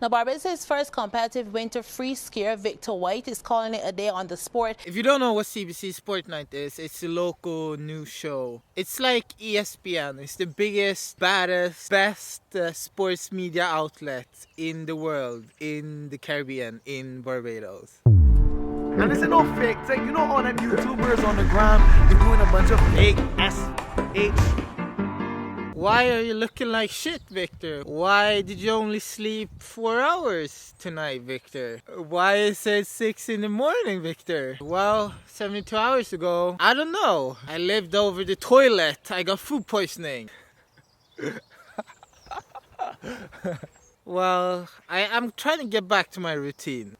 Now, Barbados' first competitive winter free skier, Victor White, is calling it a day on the sport. If you don't know what CBC Sport Night is, it's a local news show. It's like ESPN. It's the biggest, baddest, best sports media outlet in the world, in the Caribbean, in Barbados. And it's no fake thing. You know all them YouTubers on the ground, they're doing a bunch of fake SH. Why are you looking like shit, Victor? Why did you only sleep 4 hours tonight, Victor? Why is it 6 in the morning, Victor? Well, 72 hours ago, I don't know. I lived over the toilet. I got food poisoning. Well, I'm trying to get back to my routine.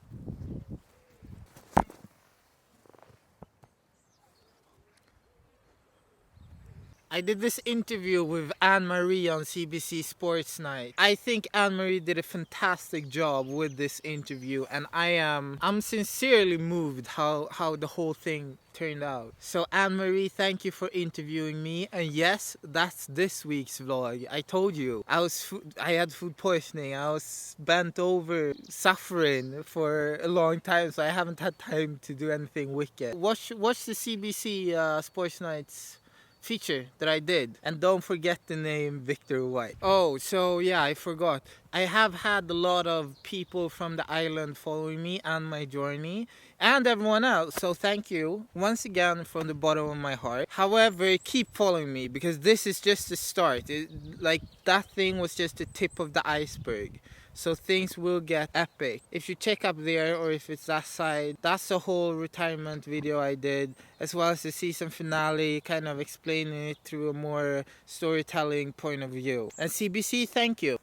I did this interview with Anne-Marie on CBC Sports Night. I think Anne-Marie did a fantastic job with this interview, and I'm sincerely moved how the whole thing turned out. So Anne-Marie, thank you for interviewing me. And yes, that's this week's vlog. I told you, I had food poisoning. I was bent over, suffering for a long time, so I haven't had time to do anything wicked. Watch the CBC Sports Nights feature that I did, and don't forget the name Victor White. Oh, so yeah, I forgot. I have had a lot of people from the island following me and my journey, and everyone else, so thank you once again from the bottom of my heart. However, keep following me, because this is just the start. Like, that thing was just the tip of the iceberg. So things will get epic. If you check up there, or if it's that side, that's the whole retirement video I did, as well as the season finale, kind of explaining it through a more storytelling point of view. And CBC, thank you.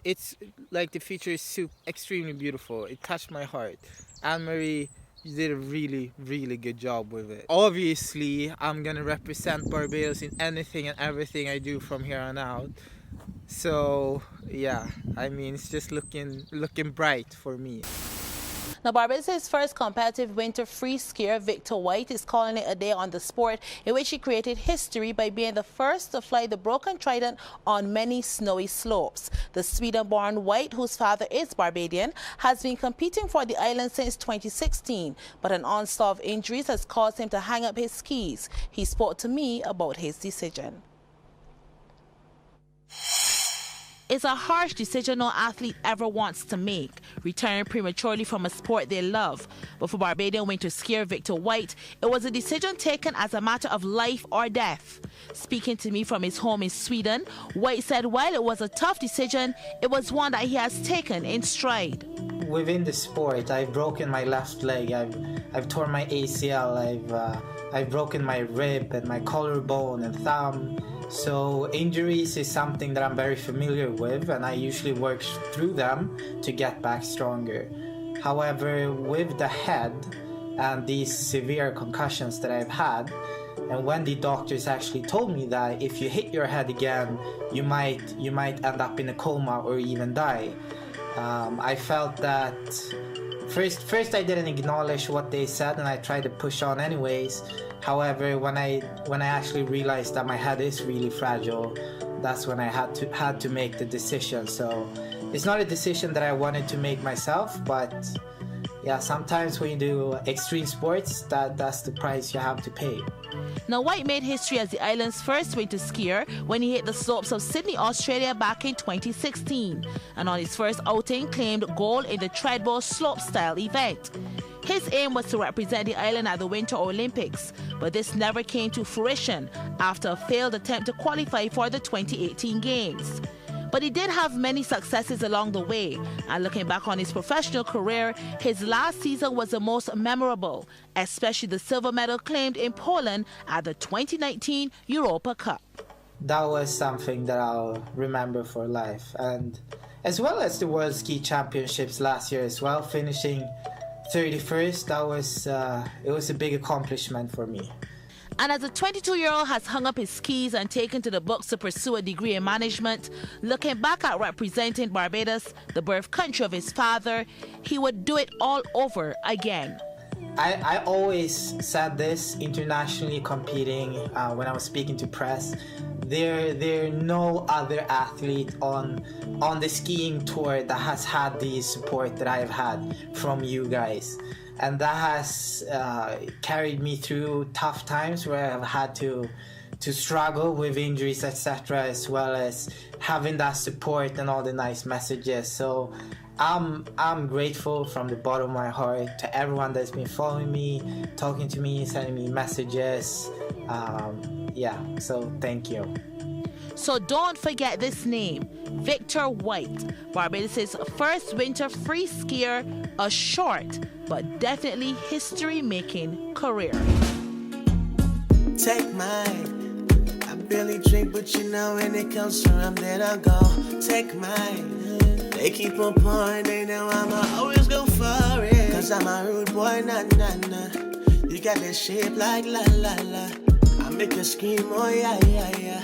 It's like the feature is extremely beautiful. It touched my heart. Anne-Marie, you did a really, really good job with it. Obviously, I'm gonna represent Barbados in anything and everything I do from here on out. So yeah, I mean, it's just looking bright for me. Now, Barbados' first competitive winter free skier, Victor White, is calling it a day on the sport, in which he created history by being the first to fly the broken trident on many snowy slopes. The Sweden-born White, whose father is Barbadian, has been competing for the island since 2016, but an onslaught of injuries has caused him to hang up his skis. He spoke to me about his decision. It's a harsh decision no athlete ever wants to make, retiring prematurely from a sport they love. But for Barbadian winter skier Victor White, it was a decision taken as a matter of life or death. Speaking to me from his home in Sweden, White said while it was a tough decision, it was one that he has taken in stride. Within the sport, I've broken my left leg, I've torn my ACL, I've broken my rib and my collarbone and thumb. So injuries is something that I'm very familiar with, and I usually work through them to get back stronger. However, with the head and these severe concussions that I've had, and when the doctors actually told me that if you hit your head again, you might end up in a coma or even die, I felt that first I didn't acknowledge what they said, and I tried to push on anyways. However, when I actually realized that my head is really fragile, that's when I had to make the decision. So it's not a decision that I wanted to make myself, but yeah, sometimes when you do extreme sports, that's the price you have to pay. Now, White made history as the island's first winter skier when he hit the slopes of Sydney, Australia back in 2016, and on his first outing claimed gold in the treadboard slope-style event. His aim was to represent the island at the Winter Olympics, but this never came to fruition after a failed attempt to qualify for the 2018 Games. But he did have many successes along the way, and looking back on his professional career, his last season was the most memorable, especially the silver medal claimed in Poland at the 2019 Europa Cup. That was something that I'll remember for life, and as well as the World Ski Championships last year as well, finishing 31st, it was a big accomplishment for me. And as a 22-year-old has hung up his skis and taken to the books to pursue a degree in management, looking back at representing Barbados, the birth country of his father, he would do it all over again. I always said this internationally competing when I was speaking to press, there no other athlete on the skiing tour that has had the support that I've had from you guys, and that has carried me through tough times where I've had to struggle with injuries, etc., as well as having that support and all the nice messages. So I'm grateful from the bottom of my heart to everyone that's been following me, talking to me, sending me messages. So thank you. So don't forget this name, Victor White, Barbados' first winter free skier, a short but definitely history-making career. Take mine. I barely drink, but you know when it comes to rum, then I'll go. Take mine. They keep on pouring, they know I'ma always go for it. Cause I'm a rude boy, nah, nah, nah. You got that shape like la, la, la. I make her scream, oh yeah, yeah, yeah.